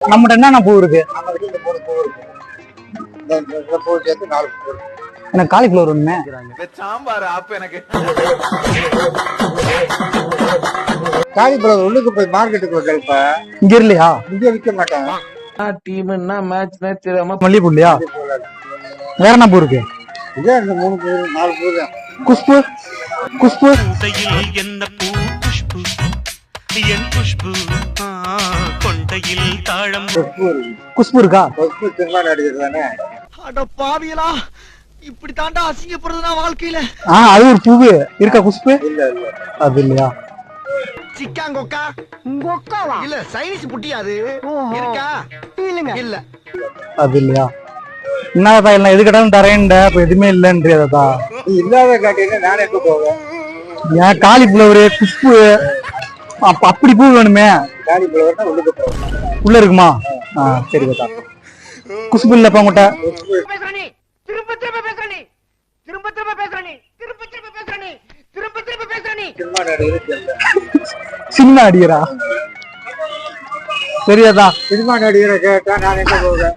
நம்மகிட்ட என்னென்ன பூ இருக்கு? நம்ம கிட்ட இந்த 3 பூ இருக்கு. இந்த பூ சேர்த்து 4 பூ இருக்கு. எனக்கு காலிஃபிளவர் ஒண்ணுமே. சாம்பார் ஆப்பு எனக்கு. காலிஃபிளவர் உள்ளுக்கு போய் மார்க்கெட்டுக்கு வைக்கிறப்ப இங்க இல்லையா? இங்க விற்க மாட்டாங்க. டீம்னா மேட்ச் மல்லிகைப்பூ இல்லையா? வேற என்ன பூ இருக்கு? இதே இந்த 3 பூ 4 பூ தான். குஷ்பு குஷ்பு என்ன பூ குஷ்பு என் குஷ்பு கொண்டையில் தாழம் குஷ்பு இருக்கா? கொஸ்பு சினிமா நடிகர் தானே. அட பாவியலா, இப்படி தாண்டா அசிங்கப்படுறதுனா வாழ்க்கையில. அது ஒரு பூவு இருக்கா குஷ்பு? இல்ல இல்ல அது இல்லையா? சிக்காங்கொக்கா கொக்காவா இல்ல சைனீஸ் புட்டி அது இருக்கா? இல்லங்க இல்ல. அது இல்லையா? என்னதா எல்லாம் எது கேட்டாலும் தரேன்ட, அப்ப எதுவுமே இல்லைன்றதா? நீ இல்லாத காட்டினா நான் எங்க போவேன்? ஏன் காலிஃபிளவரு குஷ்பு அப்படி பூ வேணுமே. காலிஃபிளவர் தான் உள்ளுக்கு போவேன். உள்ள இருக்குமா? சரி தாத்தா. குஷ்பு இல்லப்பா உங்கள்கிட்ட? பேசுறனே திரும்ப திரும்ப பேசுறனே திரும்ப திரும்ப பேசுறனே திரும்ப திரும்ப பேசுறனே திரும்ப திரும்ப பேசுறனே. சினிமா நடிகர் தெரியல. சினிமா அடிக்கிறா தெரியாதா? சினிமா நடிகரை கேட்டா நான் எங்க போவேன்?